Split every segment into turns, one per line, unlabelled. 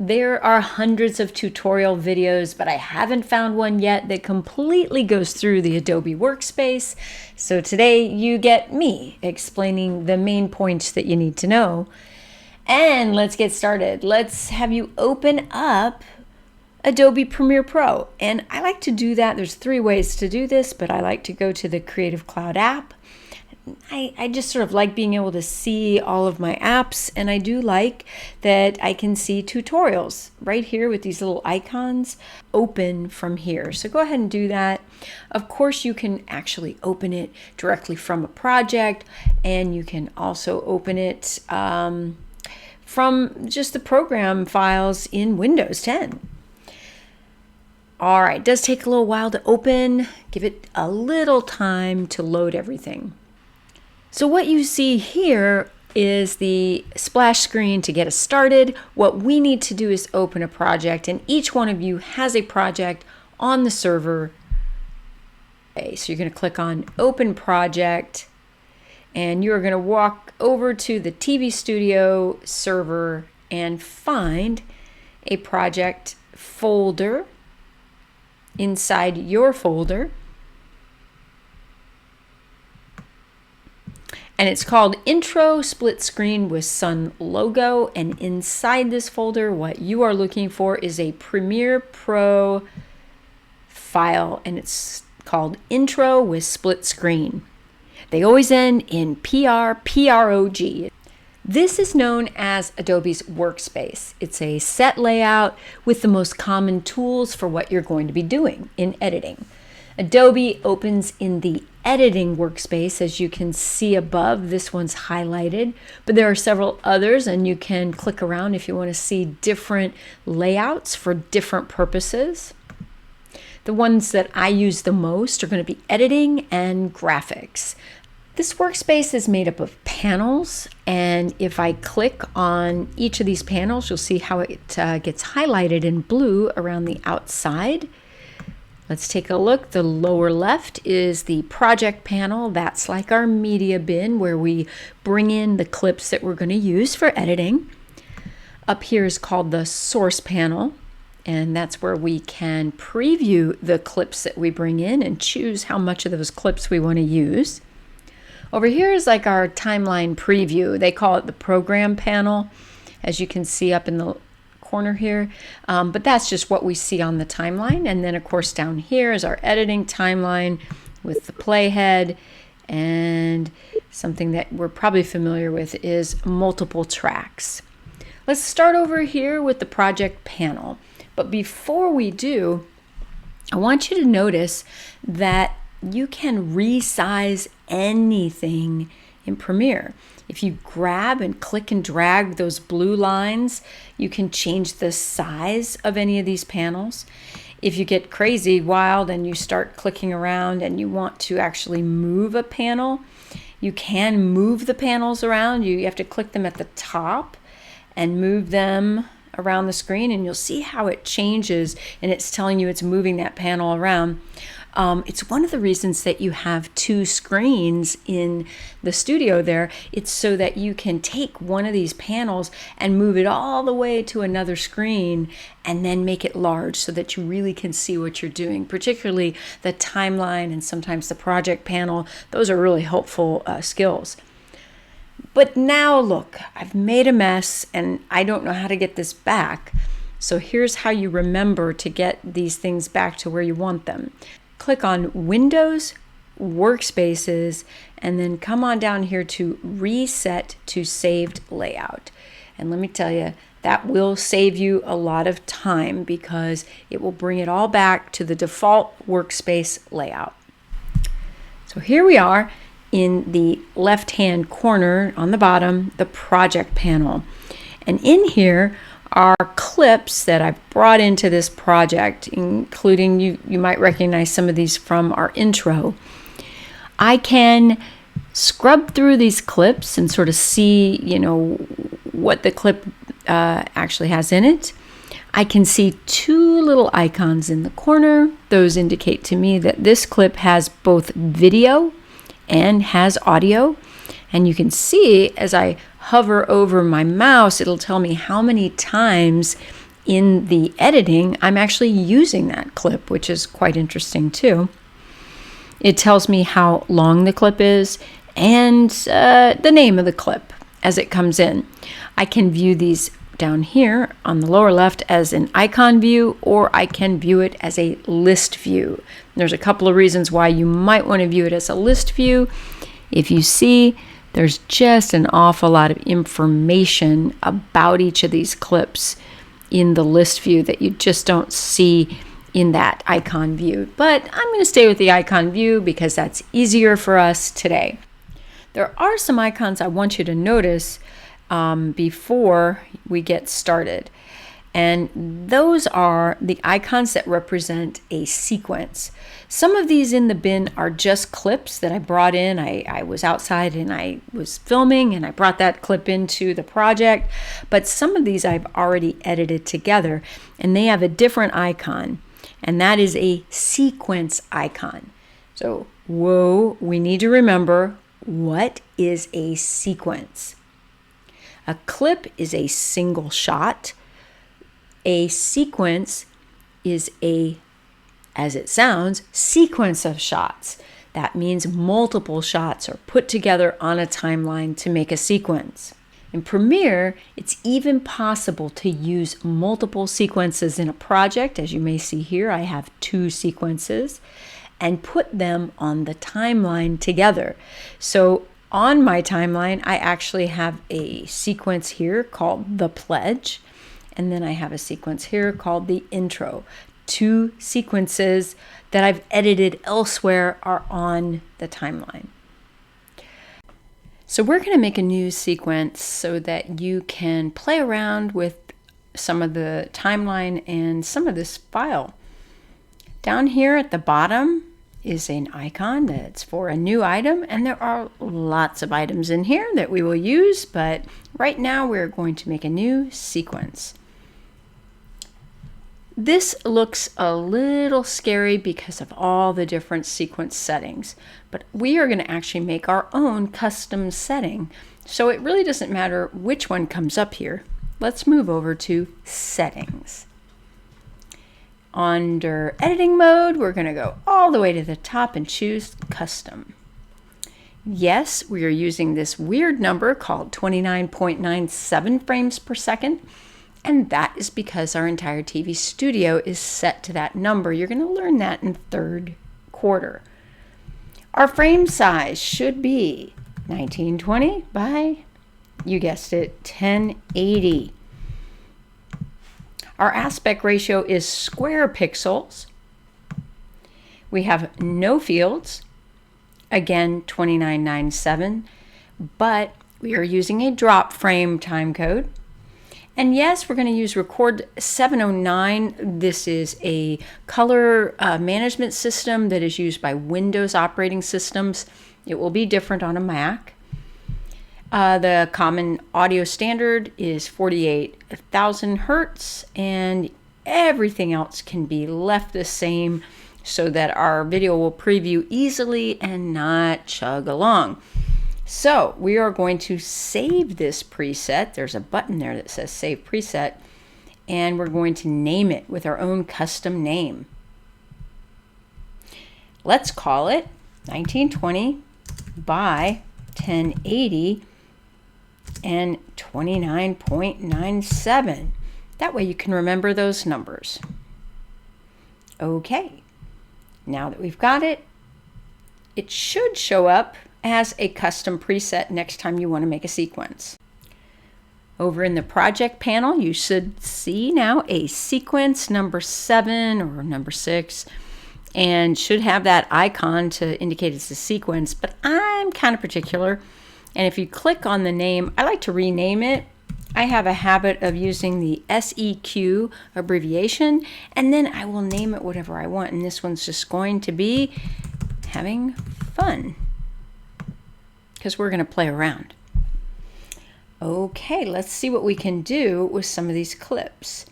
There are hundreds of tutorial videos, but I haven't found one yet that completely goes through the Adobe Workspace. So today you get me explaining the main points that you need to know. And let's get started. Let's have you open up Adobe Premiere Pro. And I like to do that. There's 3 ways to do this, but I like to go to the Creative Cloud app. I just sort of like being able to see all of my apps, and I do like that I can see tutorials right here with these little icons open from here. So go ahead and do that. Of course, you can actually open it directly from a project, and you can also open it from just the program files in Windows 10. All right, it does take a little while to open. Give it a little time to load everything. So what you see here is the splash screen to get us started. What we need to do is open a project, and each one of you has a project on the server. Okay, so you're going to click on Open Project, and you're going to walk over to the TV Studio server and find a project folder inside your folder. And it's called Intro Split Screen with Sun logo. And inside this folder, what you are looking for is a Premiere Pro file, and it's called Intro with Split Screen. They always end in PROG. This is known as Adobe's Workspace. It's a set layout with the most common tools for what you're going to be doing in editing. Adobe opens in the editing workspace, as you can see above. This one's highlighted, but there are several others, and you can click around if you want to see different layouts for different purposes. The ones that I use the most are going to be editing and graphics. This workspace is made up of panels, and if I click on each of these panels, you'll see how it gets highlighted in blue around the outside. Let's take a look. The lower left is the project panel. That's like our media bin where we bring in the clips that we're going to use for editing. Up here is called the source panel, and that's where we can preview the clips that we bring in and choose how much of those clips we want to use. Over here is like our timeline preview. They call it the program panel, as you can see up in the corner here, but that's just what we see on the timeline. And then of course down here is our editing timeline with the playhead, and something that we're probably familiar with is multiple tracks. Let's start over here with the project panel, but before we do, I want you to notice that you can resize anything in Premiere. If you grab and click and drag those blue lines, you can change the size of any of these panels. If you get crazy wild and you start clicking around and you want to actually move a panel, you can move the panels around. You have to click them at the top and move them around the screen, and you'll see how it changes, and it's telling you it's moving that panel around. It's one of the reasons that you have 2 screens in the studio there. It's so that you can take one of these panels and move it all the way to another screen and then make it large so that you really can see what you're doing, particularly the timeline and sometimes the project panel. Those are really helpful skills. But now look, I've made a mess and I don't know how to get this back. So here's how you remember to get these things back to where you want them. Click on Windows, Workspaces, and then come on down here to Reset to Saved Layout. And let me tell you, that will save you a lot of time because it will bring it all back to the default workspace layout. So here we are in the left-hand corner on the bottom, the project panel. And in here are clips that I've brought into this project, including, you might recognize some of these from our intro. I can scrub through these clips and sort of see, what the clip actually has in it. I can see 2 little icons in the corner. Those indicate to me that this clip has both video and has audio. And you can see as I hover over my mouse, it'll tell me how many times in the editing, I'm actually using that clip, which is quite interesting too. It tells me how long the clip is and the name of the clip as it comes in. I can view these down here on the lower left as an icon view, or I can view it as a list view. There's a couple of reasons why you might want to view it as a list view. If you see, there's just an awful lot of information about each of these clips in the list view that you just don't see in that icon view. But I'm going to stay with the icon view because that's easier for us today. There are some icons I want you to notice before we get started. And those are the icons that represent a sequence. Some of these in the bin are just clips that I brought in. I was outside and I was filming and I brought that clip into the project. But some of these I've already edited together and they have a different icon. And that is a sequence icon. So, we need to remember, what is a sequence? A clip is a single shot. A sequence is as it sounds, sequence of shots. That means multiple shots are put together on a timeline to make a sequence. In Premiere, it's even possible to use multiple sequences in a project. As you may see here, I have 2 sequences, and put them on the timeline together. So on my timeline, I actually have a sequence here called The Pledge, and then I have a sequence here called The Intro. 2 sequences that I've edited elsewhere are on the timeline. So we're going to make a new sequence so that you can play around with some of the timeline and some of this file. Down here at the bottom is an icon that's for a new item, and there are lots of items in here that we will use, but right now we're going to make a new sequence. This looks a little scary because of all the different sequence settings, but we are going to actually make our own custom setting, so it really doesn't matter which one comes up here. Let's move over to Settings. Under Editing Mode, we're going to go all the way to the top and choose Custom. Yes, we are using this weird number called 29.97 frames per second. And that is because our entire TV studio is set to that number. You're going to learn that in 3rd quarter. Our frame size should be 1920 by, you guessed it, 1080. Our aspect ratio is square pixels. We have no fields, again 2997, but we are using a drop frame timecode. And yes, we're going to use Record 709. This is a color management system that is used by Windows operating systems. It will be different on a Mac. The common audio standard is 48,000 hertz, and everything else can be left the same so that our video will preview easily and not chug along. So we are going to save this preset. There's a button there that says Save Preset, and we're going to name it with our own custom name. Let's call it 1920 by 1080 and 29.97. That way you can remember those numbers. Okay, now that we've got it, it should show up as a custom preset next time you want to make a sequence. Over in the project panel, you should see now a sequence number 7 or number 6, and should have that icon to indicate it's a sequence, but I'm kind of particular. And if you click on the name, I like to rename it. I have a habit of using the SEQ abbreviation, and then I will name it whatever I want. And this one's just going to be Having Fun, because we're going to play around. Okay, let's see what we can do with some of these clips.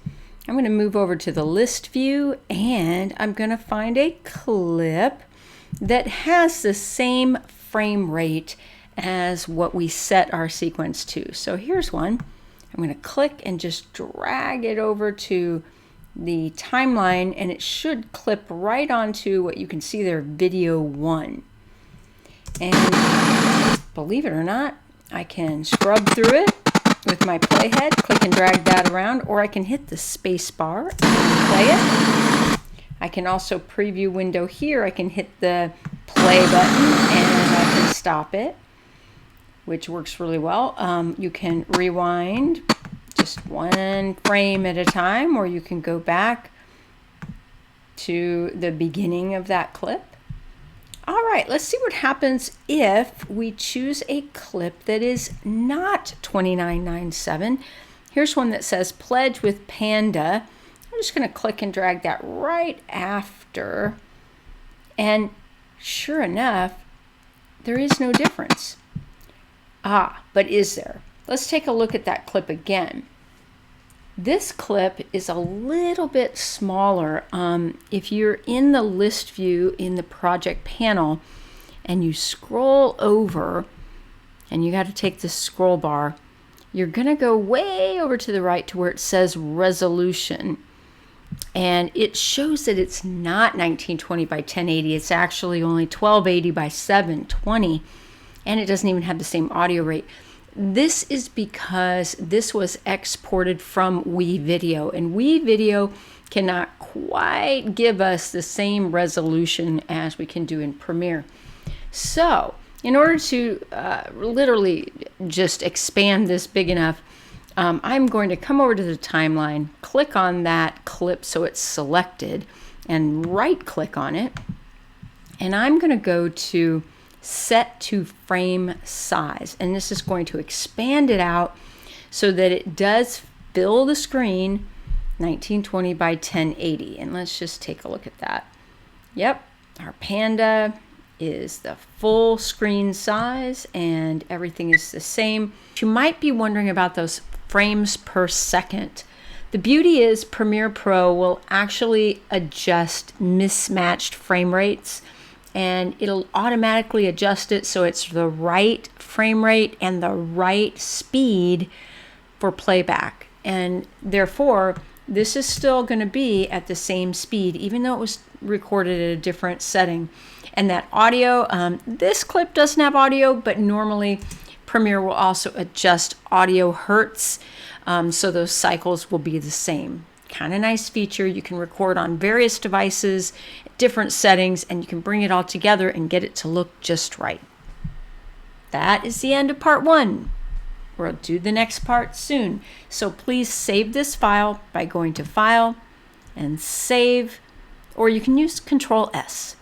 I'm going to move over to the list view, and I'm going to find a clip that has the same frame rate as what we set our sequence to. So here's one. I'm going to click and just drag it over to the timeline, and it should clip right onto what you can see there, video 1. And believe it or not, I can scrub through it with my playhead, click and drag that around, or I can hit the space bar and play it. I can also preview window here. I can hit the play button and I can stop it, which works really well. You can rewind just 1 frame at a time, or you can go back to the beginning of that clip. All right, let's see what happens if we choose a clip that is not 29.97. Here's one that says Pledge with Panda. I'm just going to click and drag that right after. And sure enough, there is no difference. But is there? Let's take a look at that clip again. This clip is a little bit smaller. If you're in the list view in the project panel and you scroll over, and you got to take the scroll bar, you're going to go way over to the right to where it says resolution. And it shows that it's not 1920 by 1080. It's actually only 1280 by 720. And it doesn't even have the same audio rate. This is because this was exported from WeVideo, and WeVideo cannot quite give us the same resolution as we can do in Premiere. So in order to literally just expand this big enough, I'm going to come over to the timeline, click on that clip so it's selected, and right click on it. And I'm going to go to set to frame size, and this is going to expand it out so that it does fill the screen 1920 by 1080. And let's just take a look at that. Yep, our panda is the full screen size and everything is the same. You might be wondering about those frames per second. The beauty is Premiere Pro will actually adjust mismatched frame rates, and it'll automatically adjust it so it's the right frame rate and the right speed for playback. And therefore, this is still going to be at the same speed, even though it was recorded at a different setting. And that audio, this clip doesn't have audio, but normally Premiere will also adjust audio hertz, so those cycles will be the same. Kind of nice feature. You can record on various devices, different settings, and you can bring it all together and get it to look just right. That is the end of part 1. We'll do the next part soon. So please save this file by going to File and Save, or you can use Control S.